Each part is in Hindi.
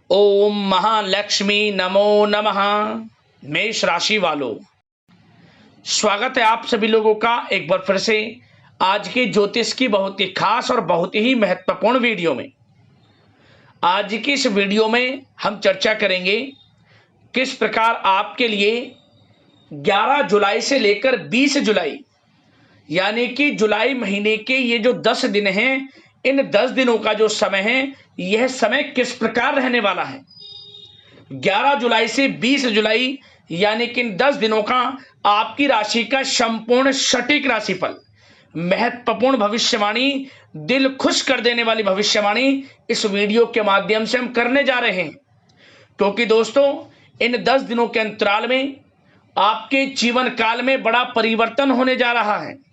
ओम महालक्ष्मी नमो नमः। मेष राशि वालों, स्वागत है आप सभी लोगों का एक बार फिर से आज के ज्योतिष की बहुत ही खास और बहुत ही महत्वपूर्ण वीडियो में। आज की इस वीडियो में हम चर्चा करेंगे किस प्रकार आपके लिए 11 जुलाई से लेकर 20 जुलाई यानी कि जुलाई महीने के ये जो 10 दिन हैं, इन 10 दिनों का जो समय है, यह समय किस प्रकार रहने वाला है। 11 जुलाई से 20 जुलाई यानी कि इन 10 दिनों का आपकी राशि का संपूर्ण सटीक राशिफल, महत्वपूर्ण भविष्यवाणी, दिल खुश कर देने वाली भविष्यवाणी इस वीडियो के माध्यम से हम करने जा रहे हैं। क्योंकि दोस्तों, इन 10 दिनों के अंतराल में आपके जीवन काल में बड़ा परिवर्तन होने जा रहा है।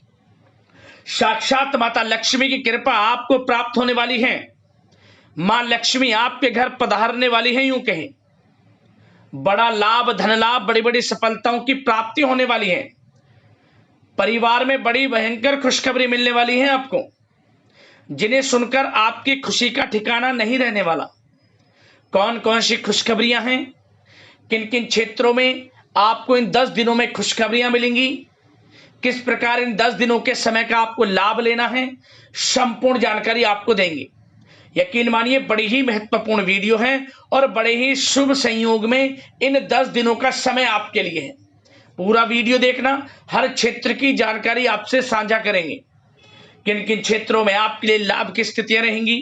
साक्षात माता लक्ष्मी की कृपा आपको प्राप्त होने वाली है। मां लक्ष्मी आपके घर पधारने वाली है। यूं कहें, बड़ा लाभ, धन लाभ, बड़ी बड़ी सफलताओं की प्राप्ति होने वाली है। परिवार में बड़ी भयंकर खुशखबरी मिलने वाली है आपको, जिन्हें सुनकर आपकी खुशी का ठिकाना नहीं रहने वाला। कौन कौन सी खुशखबरियां हैं, किन किन क्षेत्रों में आपको इन 10 दिनों में खुशखबरियां मिलेंगी, किस प्रकार इन 10 दिनों के समय का आपको लाभ लेना है, संपूर्ण जानकारी आपको देंगे। यकीन मानिए, बड़ी ही महत्वपूर्ण वीडियो है और बड़े ही शुभ संयोग में इन 10 दिनों का समय आपके लिए है। पूरा वीडियो देखना, हर क्षेत्र की जानकारी आपसे साझा करेंगे। किन किन क्षेत्रों में आपके लिए लाभ की स्थितियां रहेंगी,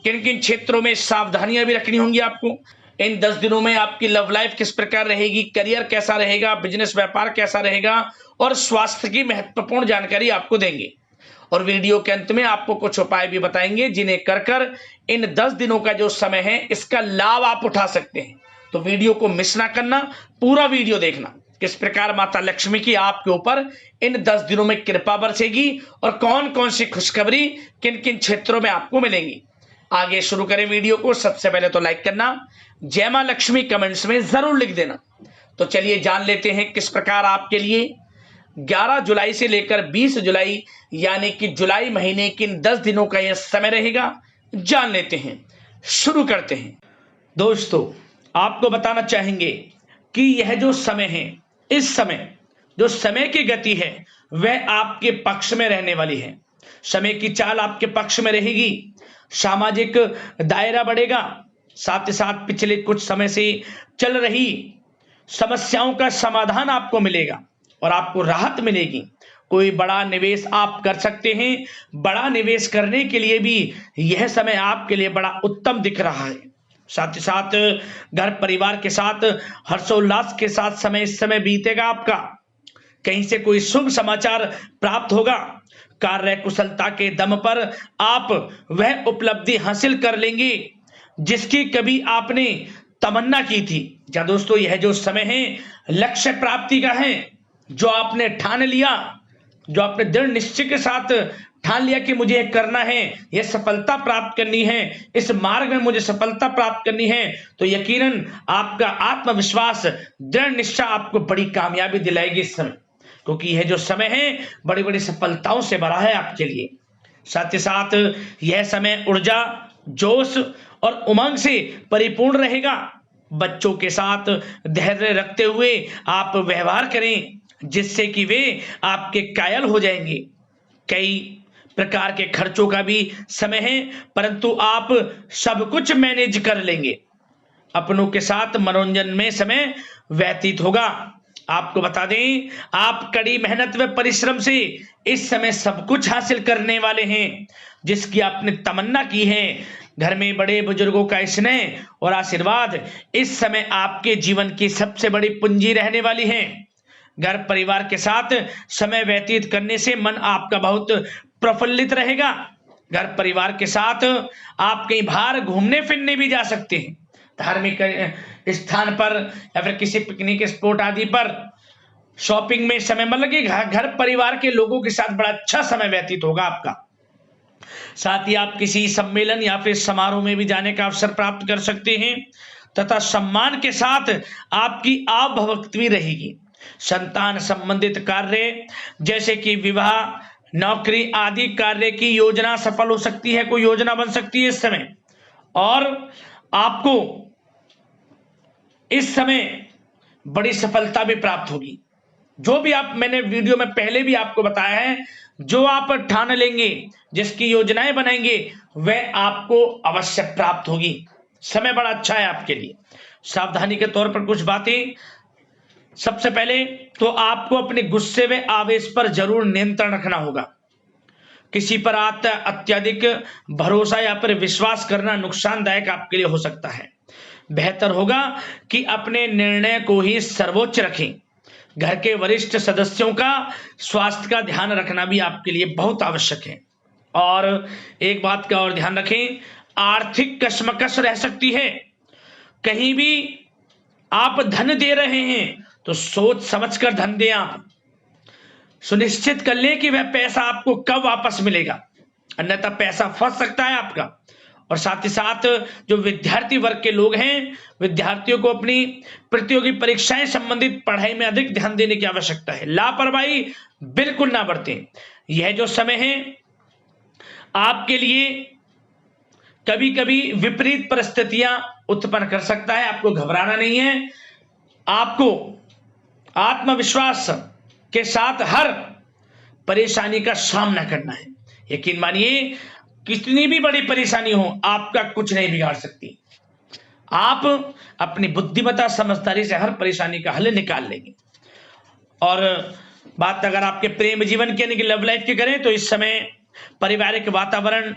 किन किन क्षेत्रों में सावधानियां भी रखनी होंगी आपको। इन 10 दिनों में आपकी लव लाइफ किस प्रकार रहेगी, करियर कैसा रहेगा, बिजनेस व्यापार कैसा रहेगा और स्वास्थ्य की महत्वपूर्ण जानकारी आपको देंगे। और वीडियो के अंत में आपको कुछ उपाय भी बताएंगे, जिन्हें कर इन 10 दिनों का जो समय है, इसका लाभ आप उठा सकते हैं। तो वीडियो को मिस ना करना, पूरा वीडियो देखना, किस प्रकार माता लक्ष्मी की आपके ऊपर इन 10 दिनों में कृपा बरसेगी और कौन कौन सी खुशखबरी किन किन क्षेत्रों में आपको मिलेंगी। आगे शुरू करें वीडियो को। सबसे पहले तो लाइक करना, जय मां लक्ष्मी कमेंट्स में जरूर लिख देना। तो चलिए जान लेते हैं किस प्रकार आपके लिए 11 जुलाई से लेकर 20 जुलाई यानी कि जुलाई महीने के इन 10 दिनों का यह समय रहेगा। जान लेते हैं, शुरू करते हैं। दोस्तों, आपको बताना चाहेंगे कि यह जो समय है, इस समय जो समय की गति है वह आपके पक्ष में रहने वाली है। समय की चाल आपके पक्ष में रहेगी, सामाजिक दायरा बढ़ेगा, साथ ही साथ पिछले कुछ समय से चल रही समस्याओं का समाधान आपको मिलेगा और आपको राहत मिलेगी। कोई बड़ा निवेश आप कर सकते हैं। बड़ा निवेश करने के लिए भी यह समय आपके लिए बड़ा उत्तम दिख रहा है। साथ ही साथ घर परिवार के साथ हर्षोल्लास के साथ समय इस समय बीतेगा आपका। कहीं से कोई शुभ समाचार प्राप्त होगा। कार्य कुशलता के दम पर आप वह उपलब्धि हासिल कर लेंगे जिसकी कभी आपने तमन्ना की थी। क्या दोस्तों, यह जो समय है लक्ष्य प्राप्ति का है। जो आपने ठान लिया, जो आपने दृढ़ निश्चय के साथ ठान लिया कि मुझे यह करना है, यह सफलता प्राप्त करनी है, इस मार्ग में मुझे सफलता प्राप्त करनी है, तो यकीनन आपका आत्मविश्वास, दृढ़ निश्चय आपको बड़ी कामयाबी दिलाएगी इस समय। क्योंकि यह जो समय है बड़ी बड़ी सफलताओं से भरा है आपके लिए। साथ ही साथ यह समय ऊर्जा, जोश और उमंग से परिपूर्ण रहेगा। बच्चों के साथ धैर्य रखते हुए आप व्यवहार करें, जिससे कि वे आपके कायल हो जाएंगे। कई प्रकार के खर्चों का भी समय है, परंतु आप सब कुछ मैनेज कर लेंगे। अपनों के साथ मनोरंजन में समय व्यतीत होगा। आपको बता दें, आप कड़ी मेहनत व परिश्रम से इस समय सब कुछ हासिल करने वाले हैं जिसकी आपने तमन्ना की है। घर में बड़े बुजुर्गों का स्नेह और आशीर्वाद इस समय आपके जीवन की सबसे बड़ी पूंजी रहने वाली है। घर परिवार के साथ समय व्यतीत करने से मन आपका बहुत प्रफुल्लित रहेगा। घर परिवार के साथ आप कहीं बाहर घूमने फिरने भी जा सकते हैं, धार्मिक स्थान पर या फिर किसी पिकनिक स्पॉट आदि पर। शॉपिंग में समय मतलब कि घर परिवार के लोगों के साथ बड़ा अच्छा समय व्यतीत होगा आपका। साथ ही आप किसी सम्मेलन या फिर समारोह में भी जाने का अवसर प्राप्त कर सकते हैं तथा सम्मान के साथ आपकी आवभगत भी रहेगी। संतान संबंधित कार्य जैसे कि विवाह, नौकरी आदि कार्य की योजना सफल हो सकती है। कोई योजना बन सकती है इस समय। और आपको इस समय बड़ी सफलता भी प्राप्त होगी। जो भी आप, मैंने वीडियो में पहले भी आपको बताया है, जो आप ठान लेंगे, जिसकी योजनाएं बनाएंगे, वह आपको अवश्य प्राप्त होगी। समय बड़ा अच्छा है आपके लिए। सावधानी के तौर पर कुछ बातें। सबसे पहले तो आपको अपने गुस्से व आवेश पर जरूर नियंत्रण रखना होगा। किसी पर अत्यधिक भरोसा या पर विश्वास करना नुकसानदायक आपके लिए हो सकता है। बेहतर होगा कि अपने निर्णय को ही सर्वोच्च रखें। घर के वरिष्ठ सदस्यों का स्वास्थ्य का ध्यान रखना भी आपके लिए बहुत आवश्यक है। और एक बात का और ध्यान रखें, आर्थिक कशमकश रह सकती है। कहीं भी आप धन दे रहे हैं तो सोच समझकर धन दें। आप सुनिश्चित कर लें कि वह पैसा आपको कब वापस मिलेगा, अन्यथा पैसा फंस सकता है आपका। और साथ ही साथ जो विद्यार्थी वर्ग के लोग हैं, विद्यार्थियों को अपनी प्रतियोगी परीक्षाएं संबंधित पढ़ाई में अधिक ध्यान देने की आवश्यकता है। लापरवाही बिल्कुल ना बरतें। यह जो समय है आपके लिए कभी कभी विपरीत परिस्थितियां उत्पन्न कर सकता है। आपको घबराना नहीं है। आपको आत्मविश्वास के साथ हर परेशानी का सामना करना है। यकीन मानिए, कितनी भी बड़ी परेशानी हो, आपका कुछ नहीं बिगाड़ सकती। आप अपनी बुद्धिमत्ता समझदारी से हर परेशानी का हल निकाल लेंगे। और बात अगर आपके प्रेम जीवन की यानी कि लव लाइफ की करें तो इस समय पारिवारिक वातावरण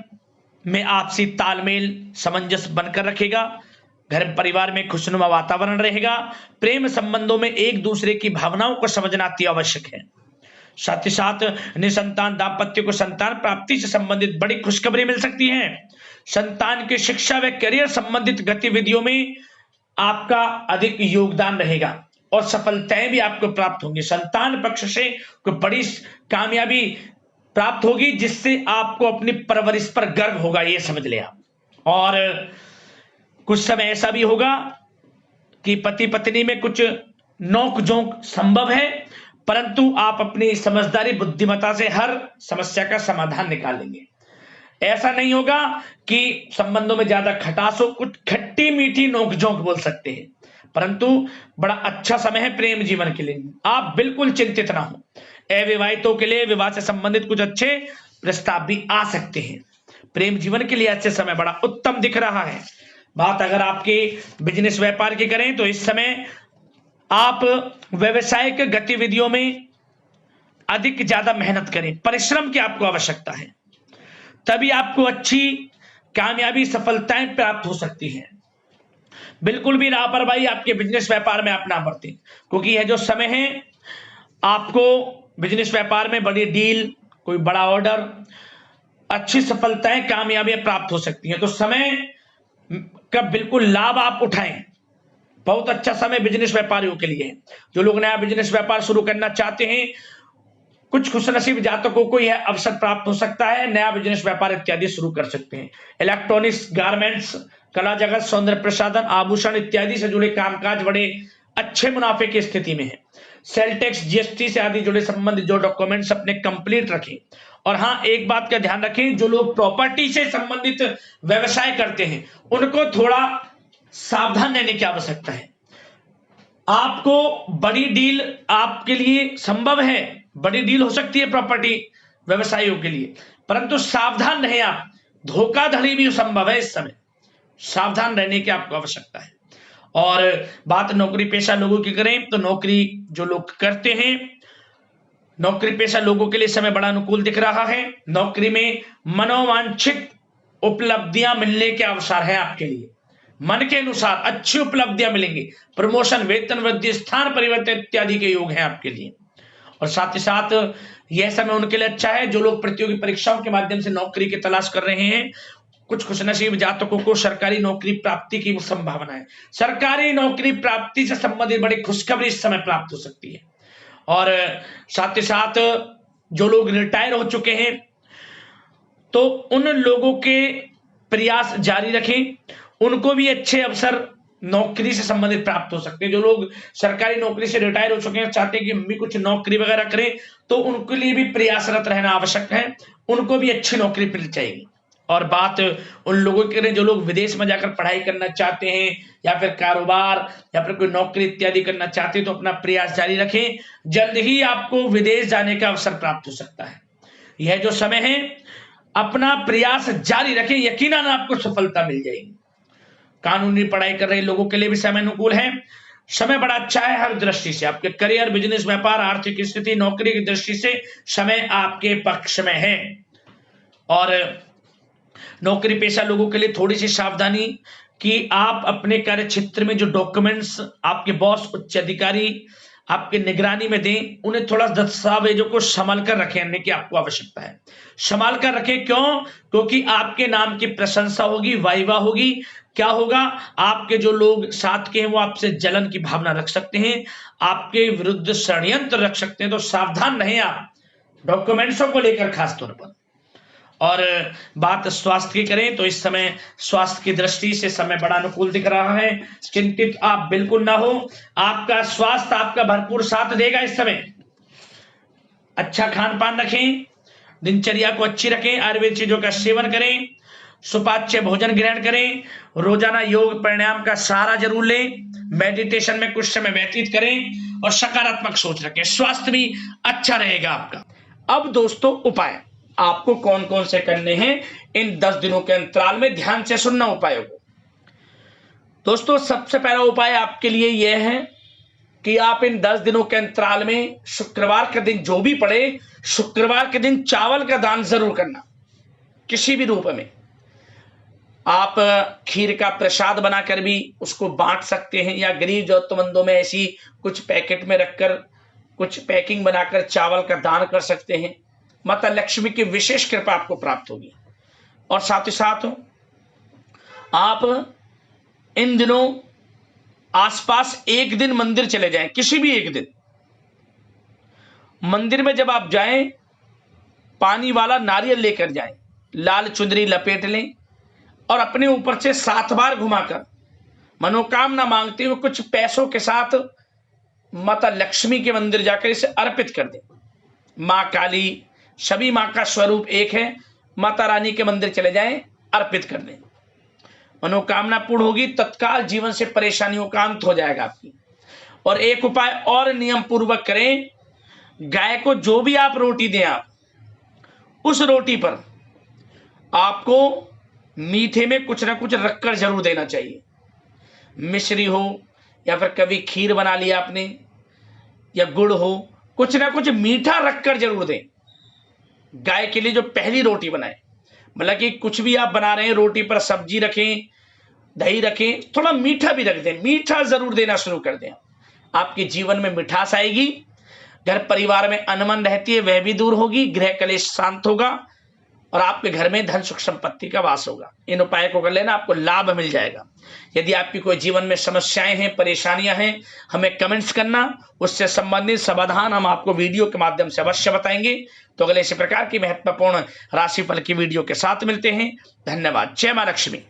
में आपसी तालमेल सामंजस्य बनकर रखेगा। घर परिवार में खुशनुमा वातावरण रहेगा। प्रेम संबंधों में एक दूसरे की भावनाओं को समझना अति आवश्यक है। साथ ही साथ निसंतान दाम्पत्य को संतान प्राप्ति से संबंधित बड़ी खुशखबरी मिल सकती है। संतान की शिक्षा व करियर संबंधित गतिविधियों में आपका अधिक योगदान रहेगा और सफलताएं भी आपको प्राप्त होंगी। संतान पक्ष से कोई बड़ी कामयाबी प्राप्त होगी जिससे आपको अपनी परवरिश पर गर्व होगा, ये समझ ले आप। और कुछ समय ऐसा भी होगा कि पति पत्नी में कुछ नोक झोंक संभव है, परंतु आप अपनी समझदारी बुद्धिमत्ता से हर समस्या का समाधान निकालेंगे। ऐसा नहीं होगा कि संबंधों में ज्यादा खटास हो, कुछ खट्टी मीठी नोकझोंक बोल सकते हैं, परंतु बड़ा अच्छा समय है प्रेम जीवन के लिए। आप बिल्कुल चिंतित ना हो। अविवाहितों के लिए विवाह से संबंधित कुछ अच्छे प्रस्ताव भी आ सकते हैं। प्रेम जीवन के लिए अच्छे समय बड़ा उत्तम दिख रहा है। बात अगर आपके बिजनेस व्यापार की करें तो इस समय आप व्यवसायिक गतिविधियों में अधिक ज्यादा मेहनत करें। परिश्रम की आपको आवश्यकता है, तभी आपको अच्छी कामयाबी सफलताएं प्राप्त हो सकती हैं। बिल्कुल भी लापरवाही आपके बिजनेस व्यापार में आप ना बरतें, क्योंकि यह जो समय है आपको बिजनेस व्यापार में बड़ी डील, कोई बड़ा ऑर्डर, अच्छी सफलताएं कामयाबियां प्राप्त हो सकती हैं। तो समय का बिल्कुल लाभ आप उठाएं। बहुत अच्छा समय बिजनेस व्यापारियों के लिए है। जो लोग नया बिजनेस व्यापार शुरू करना चाहते हैं, कुछ खुशनसीब जातकों को यह अवसर प्राप्त हो सकता है, नया बिजनेस व्यापार इत्यादि शुरू कर सकते हैं। इलेक्ट्रॉनिक्स, गारमेंट्स, कला जगत, सौंदर्य प्रसाधन, आभूषण इत्यादि से जुड़े कामकाज बड़े अच्छे मुनाफे की स्थिति में है। सेल टैक्स, जीएसटी से आदि जुड़े संबंधित जो डॉक्यूमेंट्स अपने कंप्लीट रखें। और हाँ, एक बात का ध्यान रखें, जो लोग प्रॉपर्टी से संबंधित व्यवसाय करते हैं उनको थोड़ा सावधान रहने की आवश्यकता है। आपको बड़ी डील आपके लिए संभव है, बड़ी डील हो सकती है प्रॉपर्टी व्यवसायियों के लिए, परंतु सावधान रहें आप। धोखाधड़ी भी संभव है इस समय, सावधान रहने की आपको आवश्यकता है। और बात नौकरी पेशा लोगों की करें तो नौकरी जो लोग करते हैं, नौकरी पेशा लोगों के लिए समय बड़ा अनुकूल दिख रहा है। नौकरी में मनोवांछित उपलब्धियां मिलने के अवसर है आपके लिए। मन के अनुसार अच्छी उपलब्धियां मिलेंगी। प्रमोशन, वेतन वृद्धि, स्थान परिवर्तन इत्यादि के योग हैं आपके लिए। और साथ ही साथ यह समय उनके लिए अच्छा है जो लोग प्रतियोगी परीक्षाओं के माध्यम से नौकरी की तलाश कर रहे हैं। कुछ खुशनसीब जातकों को सरकारी नौकरी प्राप्ति की संभावना है। सरकारी नौकरी प्राप्ति से संबंधित बड़ी खुशखबरी इस समय प्राप्त हो सकती है। और साथ ही साथ जो लोग रिटायर हो चुके हैं तो उन लोगों के प्रयास जारी रखें, उनको भी अच्छे अवसर नौकरी से संबंधित प्राप्त हो सकते हैं। जो लोग सरकारी नौकरी से रिटायर हो चुके हैं, चाहते हैं कि हम भी कुछ नौकरी वगैरह करें, तो उनके लिए भी प्रयासरत रहना आवश्यक है। उनको भी अच्छी नौकरी मिल जाएगी। और बात उन लोगों की करें जो लोग विदेश में जाकर पढ़ाई करना चाहते हैं या फिर कारोबार या फिर कोई नौकरी इत्यादि करना चाहते हैं, तो अपना प्रयास जारी रखें। जल्द ही आपको विदेश जाने का अवसर प्राप्त हो सकता है। यह जो समय है, अपना प्रयास जारी रखें, यकीनन आपको सफलता मिल जाएगी। कानूनी पढ़ाई कर रहे लोगों के लिए भी समय अनुकूल है। समय बड़ा अच्छा है हर दृष्टि से। आपके करियर, बिजनेस, व्यापार, आर्थिक स्थिति, नौकरी की दृष्टि से समय आपके पक्ष में है। और नौकरी पेशा लोगों के लिए थोड़ी सी सावधानी कि आप अपने कार्य क्षेत्र में जो डॉक्यूमेंट्स आपके बॉस, उच्च अधिकारी आपके निगरानी में दें, उन्हें थोड़ा दस्तावेजों को संभाल कर रखने की आपको आवश्यकता है। संभाल कर रखें, क्यों? क्योंकि आपके नाम की प्रशंसा होगी, वाइवा होगी। क्या होगा? आपके जो लोग साथ के हैं वो आपसे जलन की भावना रख सकते हैं, आपके विरुद्ध षड्यंत्र रख सकते हैं। तो सावधान रहें आप डॉक्यूमेंट्सों को लेकर खास तौर पर। और बात स्वास्थ्य की करें तो इस समय स्वास्थ्य की दृष्टि से समय बड़ा अनुकूल दिख रहा है। चिंतित आप बिल्कुल ना हो, आपका स्वास्थ्य आपका भरपूर साथ देगा इस समय। अच्छा खान पान रखें, दिनचर्या को अच्छी रखें, आयुर्वेद चीजों का सेवन करें, सुपाच्य भोजन ग्रहण करें, रोजाना योग प्राणायाम का सहारा जरूर लें, मेडिटेशन में कुछ समय व्यतीत करें और सकारात्मक सोच रखें। स्वास्थ्य भी अच्छा रहेगा आपका। अब दोस्तों, उपाय आपको कौन कौन से करने हैं इन 10 दिनों के अंतराल में, ध्यान से सुनना उपायों को। दोस्तों, सबसे पहला उपाय आपके लिए यह है कि आप इन 10 दिनों के अंतराल में शुक्रवार के दिन जो भी पड़े, शुक्रवार के दिन चावल का दान जरूर करना, किसी भी रूप में। आप खीर का प्रसाद बनाकर भी उसको बांट सकते हैं, या गरीब जरूरतमंदों में ऐसी कुछ पैकेट में रखकर कुछ पैकिंग बनाकर चावल का दान कर सकते हैं। माता लक्ष्मी की विशेष कृपा आपको प्राप्त होगी। और साथ ही साथ आप इन दिनों आसपास एक दिन मंदिर चले जाएं, किसी भी एक दिन मंदिर में जब आप जाएं, पानी वाला नारियल लेकर जाएं, लाल चुनरी लपेट लें और अपने ऊपर से 7 बार घुमाकर मनोकामना मांगते हुए कुछ पैसों के साथ माता लक्ष्मी के मंदिर जाकर इसे अर्पित कर दें। मां काली, सभी मां का स्वरूप एक है, माता रानी के मंदिर चले जाएं, अर्पित कर दें, मनोकामना पूर्ण होगी, तत्काल जीवन से परेशानियों का अंत हो जाएगा आपकी। और एक उपाय और नियम पूर्वक करें, गाय को जो भी आप रोटी दें, आप उस रोटी पर आपको मीठे में कुछ ना कुछ रखकर जरूर देना चाहिए। मिश्री हो या फिर कभी खीर बना लिया आपने या गुड़ हो, कुछ ना कुछ मीठा रखकर जरूर दें। गाय के लिए जो पहली रोटी बनाए, मतलब कि कुछ भी आप बना रहे हैं, रोटी पर सब्जी रखें, दही रखें, थोड़ा मीठा भी रख दें, मीठा जरूर देना शुरू कर दें। आपके जीवन में मिठास आएगी, घर परिवार में अनमन रहती है वह भी दूर होगी, गृह कलेश शांत होगा और आपके घर में धन सुख संपत्ति का वास होगा। इन उपायों को कर लेना, आपको लाभ मिल जाएगा। यदि आपकी कोई जीवन में समस्याएं हैं, परेशानियां हैं, हमें कमेंट्स करना, उससे संबंधित समाधान हम आपको वीडियो के माध्यम से अवश्य बताएंगे। तो अगले इसी प्रकार की महत्वपूर्ण राशिफल की वीडियो के साथ मिलते हैं। धन्यवाद। जय मां लक्ष्मी।